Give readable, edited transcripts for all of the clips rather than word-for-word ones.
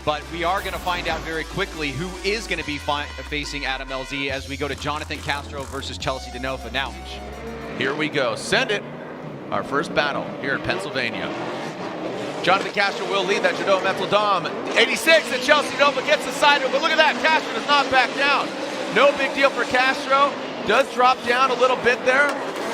But we are going to find out very quickly who is going to be facing Adam LZ as we go to Jhonnattan Castro versus Chelsea DENOFA now. Here we go. Send it. Our first battle here in Pennsylvania. Jhonnattan Castro will lead that Judo Mental Dom. 86 and Chelsea DENOFA gets the side, but look at that. Castro does not back down. No big deal for Castro. Does drop down a little bit there,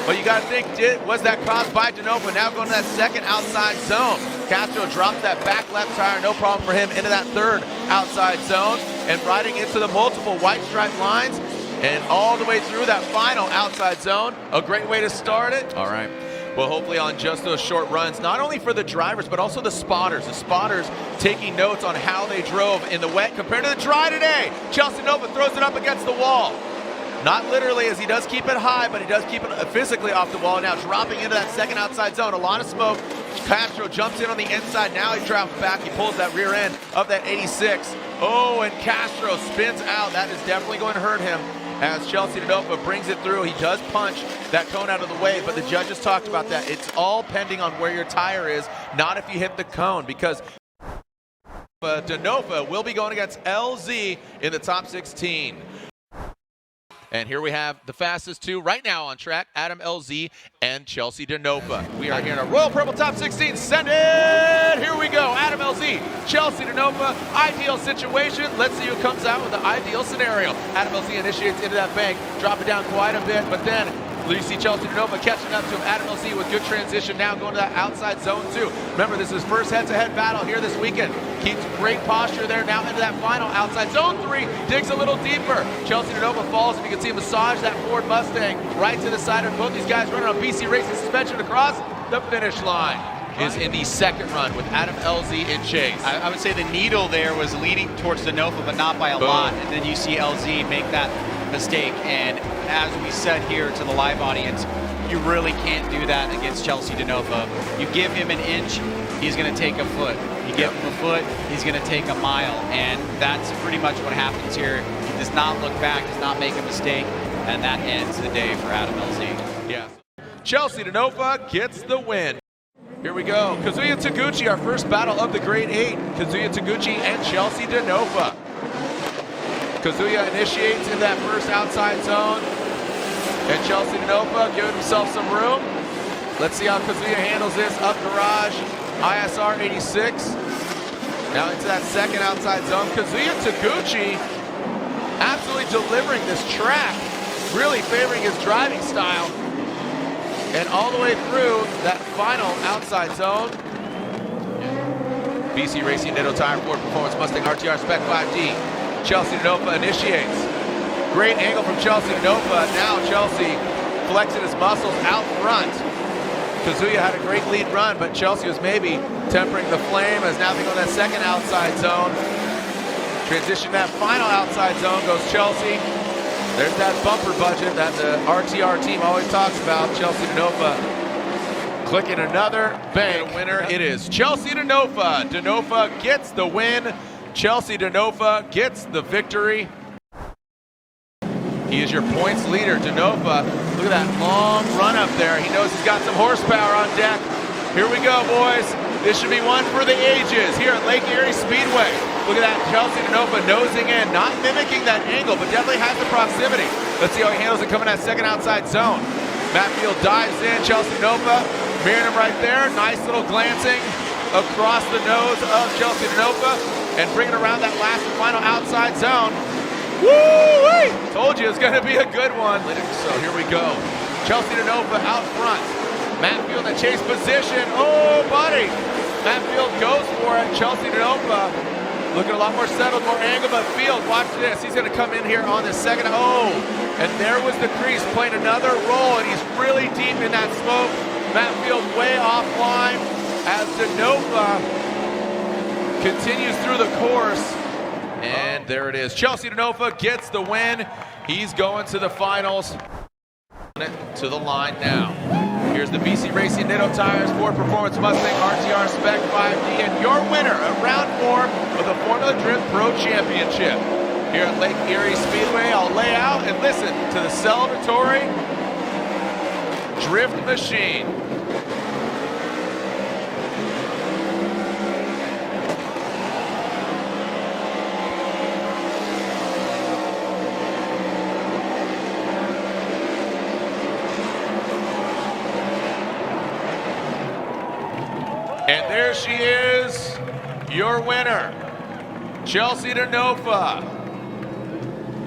but you got to think, was that caused by DENOFA? Now going to that second outside zone. Castro drops that back left tire, no problem for him, into that third outside zone and riding into the multiple white stripe lines and all the way through that final outside zone. A great way to start it. All right. Well, hopefully on just those short runs, not only for the drivers, but also the spotters. The spotters taking notes on how they drove in the wet compared to the dry today. Chelsea DENOFA throws it up against the wall. Not literally, as he does keep it high, but he does keep it physically off the wall. Now dropping into that second outside zone. A lot of smoke. Castro jumps in on the inside. Now he drops back. He pulls that rear end of that 86. Oh, and Castro spins out. That is definitely going to hurt him as Chelsea DENOFA brings it through. He does punch that cone out of the way, but the judges talked about that. It's all pending on where your tire is, not if you hit the cone, because DENOFA will be going against LZ in the top 16. And here we have the fastest two right now on track, Adam LZ and Chelsea DENOFA. We are here in a Royal Purple Top 16. Send it! Here we go. Adam LZ, Chelsea DENOFA, ideal situation. Let's see who comes out with the ideal scenario. Adam LZ initiates into that bank, drop it down quite a bit, but then you see Chelsea DENOFA catching up to him. Adam LZ with good transition now going to that outside zone too. Remember, this is his first head-to-head battle here this weekend. Keeps great posture there now into that final outside zone 3. Digs a little deeper. Chelsea DENOFA falls, and you can see him massage that Ford Mustang right to the side of both these guys running on BC Racing suspension across the finish line. Is in the second run with Adam LZ in chase. I would say the needle there was leading towards DENOFA, but not by a lot. And then you see LZ make that mistake. And as we said here to the live audience, you really can't do that against Chelsea DENOFA. You give him an inch, he's going to take a foot. You give him a foot, he's going to take a mile. And that's pretty much what happens here. He does not look back, does not make a mistake, and that ends the day for Adam LZ. Yeah. Chelsea DENOFA gets the win. Here we go. Kazuya Taguchi, our first battle of the Grade 8. Kazuya Taguchi and Chelsea DENOFA. Kazuya initiates in that first outside zone. And Chelsea DENOFA giving himself some room. Let's see how Kazuya handles this. Up garage, ISR 86. Now into that second outside zone. Kazuya Taguchi absolutely delivering this track. Really favoring his driving style. And all the way through that final outside zone. BC Racing Ditto Tire Ford Performance Mustang RTR Spec 5D. Chelsea DENOFA initiates. Great angle from Chelsea DENOFA. Now Chelsea flexing his muscles out front. Kazuya had a great lead run, but Chelsea was maybe tempering the flame as now they go to that second outside zone. Transition that final outside zone goes Chelsea. There's that bumper budget that the RTR team always talks about. Chelsea DENOFA clicking another bang. Winner it is Chelsea DENOFA. DENOFA gets the win. Chelsea DENOFA gets the victory. He is your points leader, DENOFA. Look at that long run up there. He knows he's got some horsepower on deck. Here we go, boys. This should be one for the ages here at Lake Erie Speedway. Look at that, Chelsea DENOFA nosing in, not mimicking that angle, but definitely has the proximity. Let's see how he handles it coming that second outside zone. Matt Field dives in, Chelsea DENOFA mirroring him right there. Nice little glancing across the nose of Chelsea DENOFA and bringing around that last and final outside zone. Woo-wee! Told you it's going to be a good one. So here we go. Chelsea DENOFA out front. Matt Field in chase position. Oh, buddy. Matt Field goes for it. Chelsea DENOFA looking a lot more settled, more angled, but Field, watch this. He's going to come in here on the second. Oh, and there was the crease playing another role, and he's really deep in that smoke. Matt Field way offline as DENOFA continues through the course. And there it is. Chelsea DENOFA gets the win. He's going to the finals. To the line now. Here's the BC Racing Ditto Tires Ford Performance Mustang RTR Spec 5D and your winner of round 4 of the Formula Drift Pro Championship. Here at Lake Erie Speedway, I'll lay out and listen to the celebratory drift machine. And there she is, your winner, Chelsea DENOFA.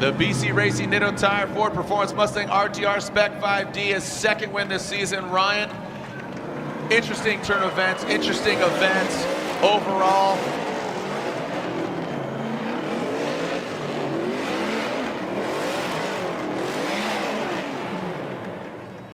The BC Racing Nitto Tire Ford Performance Mustang RTR Spec 5D, his second win this season. Ryan, interesting turn events, interesting events overall.